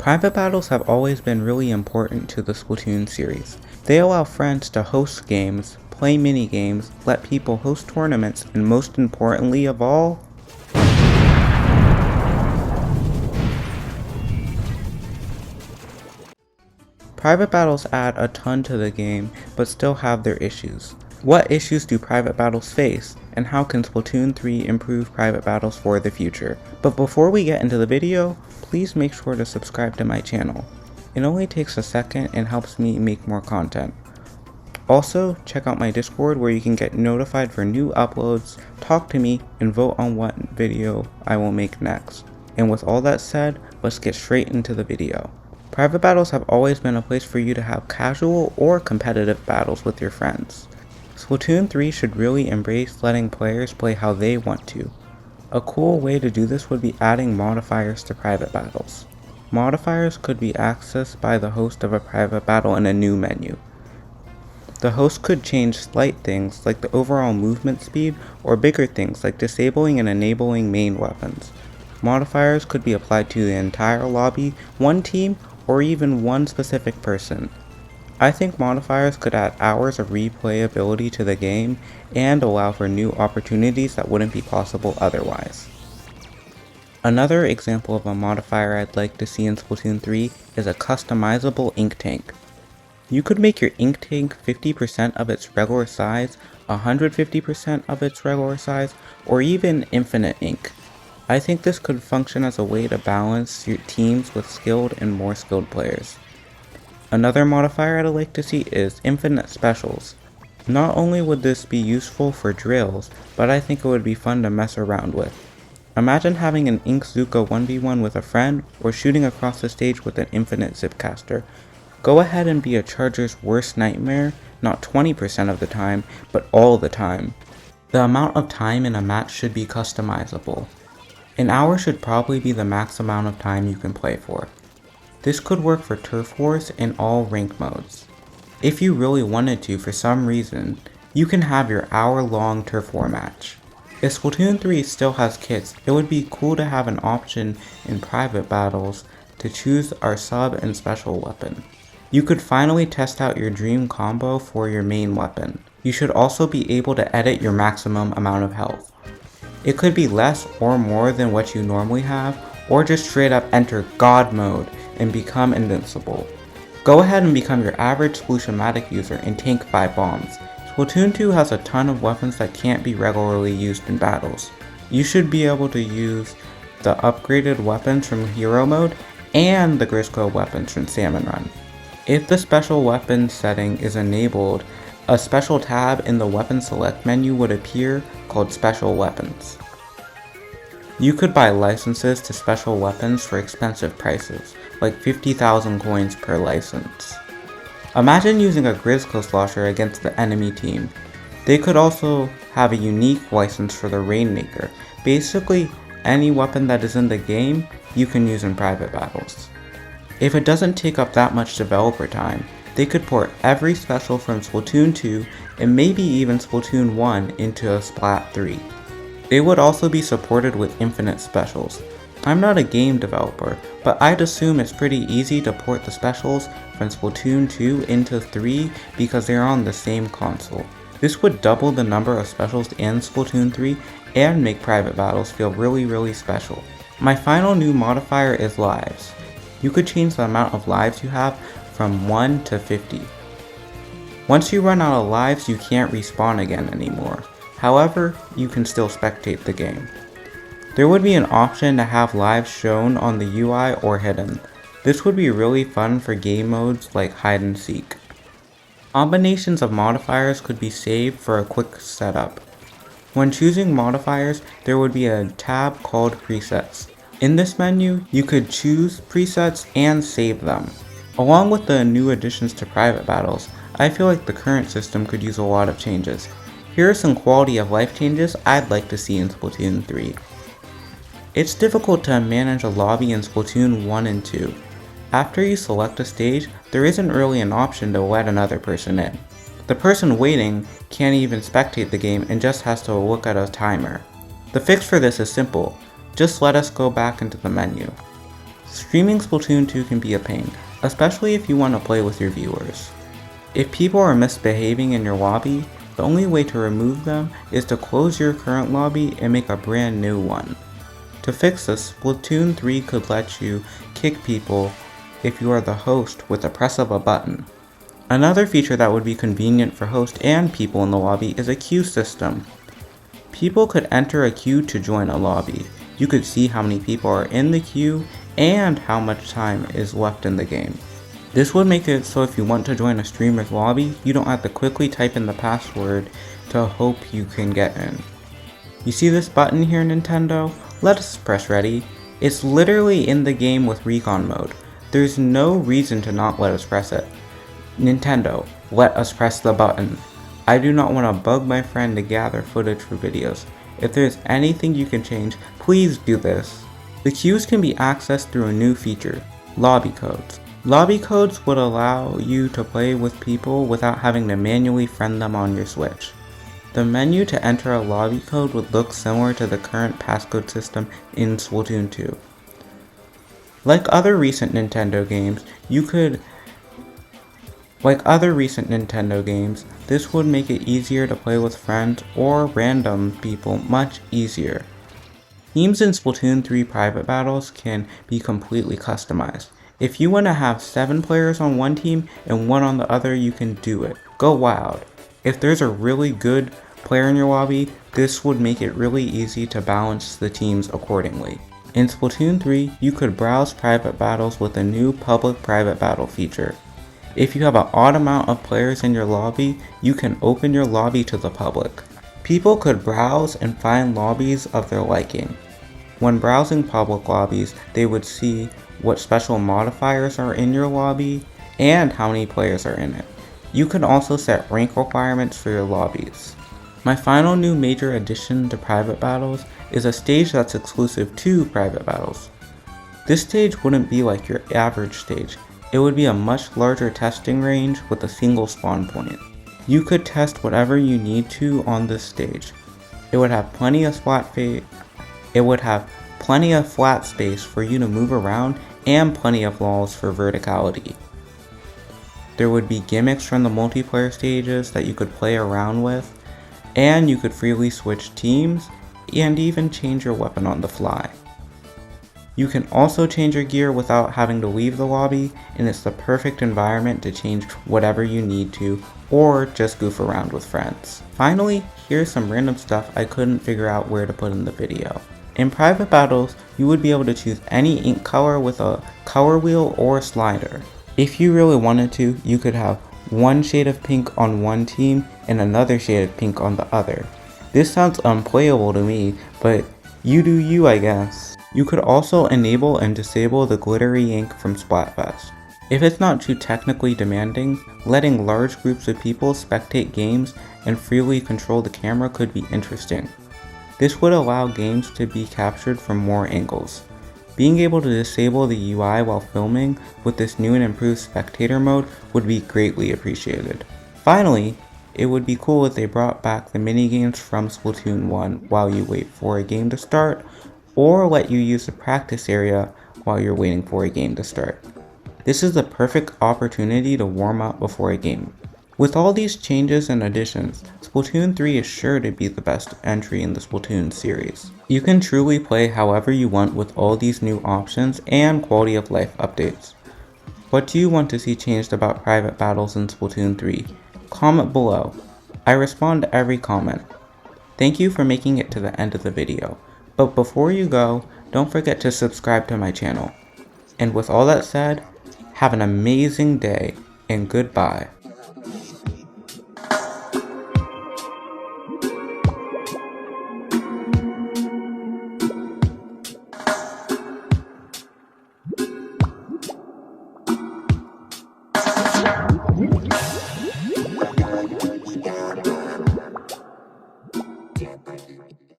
Private battles have always been really important to the Splatoon series. They allow friends to host games, play mini-games, let people host tournaments, and most importantly of all, private battles add a ton to the game, but still have their issues. What issues do private battles face, and how can Splatoon 3 improve private battles for the future? But before we get into the video, please make sure to subscribe to my channel. It only takes a second and helps me make more content. Also, check out my Discord where you can get notified for new uploads, talk to me, and vote on what video I will make next. And with all that said, let's get straight into the video. Private battles have always been a place for you to have casual or competitive battles with your friends. Splatoon 3 should really embrace letting players play how they want to. A cool way to do this would be adding modifiers to private battles. Modifiers could be accessed by the host of a private battle in a new menu. The host could change slight things like the overall movement speed, or bigger things like disabling and enabling main weapons. Modifiers could be applied to the entire lobby, one team, or even one specific person. I think modifiers could add hours of replayability to the game and allow for new opportunities that wouldn't be possible otherwise. Another example of a modifier I'd like to see in Splatoon 3 is a customizable ink tank. You could make your ink tank 50% of its regular size, 150% of its regular size, or even infinite ink. I think this could function as a way to balance your teams with skilled and more skilled players. Another modifier I'd like to see is infinite specials. Not only would this be useful for drills, but I think it would be fun to mess around with. Imagine having an Inkzuka 1v1 with a friend, or shooting across the stage with an infinite zipcaster. Go ahead and be a charger's worst nightmare, not 20% of the time, but all the time. The amount of time in a match should be customizable. An hour should probably be the max amount of time you can play for. This could work for Turf Wars in all rank modes. If you really wanted to for some reason, you can have your hour-long Turf War match. If Splatoon 3 still has kits, it would be cool to have an option in private battles to choose our sub and special weapon. You could finally test out your dream combo for your main weapon. You should also be able to edit your maximum amount of health. It could be less or more than what you normally have, or just straight up enter God mode and become invincible. Go ahead and become your average Splatoon-matic user and tank 5 bombs. Splatoon 2 has a ton of weapons that can't be regularly used in battles. You should be able to use the upgraded weapons from Hero Mode and the Grisco weapons from Salmon Run. If the special weapon setting is enabled, a special tab in the weapon select menu would appear called Special Weapons. You could buy licenses to special weapons for expensive prices, like 50,000 coins per license. Imagine using a Grisco slosher against the enemy team. They could also have a unique license for the Rainmaker. Basically, any weapon that is in the game, you can use in private battles. If it doesn't take up that much developer time, they could port every special from Splatoon 2 and maybe even Splatoon 1 into a Splat 3. They would also be supported with infinite specials. I'm not a game developer, but I'd assume it's pretty easy to port the specials from Splatoon 2 into 3 because they're on the same console. This would double the number of specials in Splatoon 3 and make private battles feel really special. My final new modifier is lives. You could change the amount of lives you have from 1 to 50. Once you run out of lives, you can't respawn again anymore. However, you can still spectate the game. There would be an option to have lives shown on the UI or hidden. This would be really fun for game modes like hide and seek. Combinations of modifiers could be saved for a quick setup. When choosing modifiers, there would be a tab called presets. In this menu, you could choose presets and save them. Along with the new additions to private battles, I feel like the current system could use a lot of changes. Here are some quality of life changes I'd like to see in Splatoon 3. It's difficult to manage a lobby in Splatoon 1 and 2. After you select a stage, there isn't really an option to let another person in. The person waiting can't even spectate the game and just has to look at a timer. The fix for this is simple, just let us go back into the menu. Streaming Splatoon 2 can be a pain, especially if you want to play with your viewers. If people are misbehaving in your lobby, the only way to remove them is to close your current lobby and make a brand new one. To fix this, Splatoon 3 could let you kick people if you are the host with the press of a button. Another feature that would be convenient for host and people in the lobby is a queue system. People could enter a queue to join a lobby. You could see how many people are in the queue and how much time is left in the game. This would make it so if you want to join a streamer's lobby, you don't have to quickly type in the password to hope you can get in. You see this button here, Nintendo? Let us press ready. It's literally in the game with recon mode. There's no reason to not let us press it. Nintendo, let us press the button. I do not want to bug my friend to gather footage for videos. If there's anything you can change, please do this. The queues can be accessed through a new feature, lobby codes. Lobby codes would allow you to play with people without having to manually friend them on your Switch. The menu to enter a lobby code would look similar to the current passcode system in Splatoon 2. Like other recent Nintendo games, this would make it easier to play with friends or random people much easier. Teams in Splatoon 3 private battles can be completely customized. If you want to have 7 players on one team and 1 on the other, you can do it. Go wild. If there's a really good player in your lobby, this would make it really easy to balance the teams accordingly. In Splatoon 3, you could browse private battles with a new public private battle feature. If you have an odd amount of players in your lobby, you can open your lobby to the public. People could browse and find lobbies of their liking. When browsing public lobbies, they would see what special modifiers are in your lobby and how many players are in it. You can also set rank requirements for your lobbies. My final new major addition to private battles is a stage that's exclusive to private battles. This stage wouldn't be like your average stage. It would be a much larger testing range with a single spawn point. You could test whatever you need to on this stage. It would have plenty of flat space for you to move around and plenty of walls for verticality. There would be gimmicks from the multiplayer stages that you could play around with, and you could freely switch teams and even change your weapon on the fly. You can also change your gear without having to leave the lobby, and it's the perfect environment to change whatever you need to or just goof around with friends. Finally, here's some random stuff I couldn't figure out where to put in the video. In private battles, you would be able to choose any ink color with a color wheel or slider. If you really wanted to, you could have one shade of pink on one team and another shade of pink on the other. This sounds unplayable to me, but you do you, I guess. You could also enable and disable the glittery ink from Splatfest. If it's not too technically demanding, letting large groups of people spectate games and freely control the camera could be interesting. This would allow games to be captured from more angles. Being able to disable the UI while filming with this new and improved spectator mode would be greatly appreciated. Finally, it would be cool if they brought back the minigames from Splatoon 1 while you wait for a game to start, or let you use the practice area while you're waiting for a game to start. This is the perfect opportunity to warm up before a game. With all these changes and additions, Splatoon 3 is sure to be the best entry in the Splatoon series. You can truly play however you want with all these new options and quality of life updates. What do you want to see changed about private battles in Splatoon 3? Comment below. I respond to every comment. Thank you for making it to the end of the video. But before you go, don't forget to subscribe to my channel. And with all that said, have an amazing day and goodbye.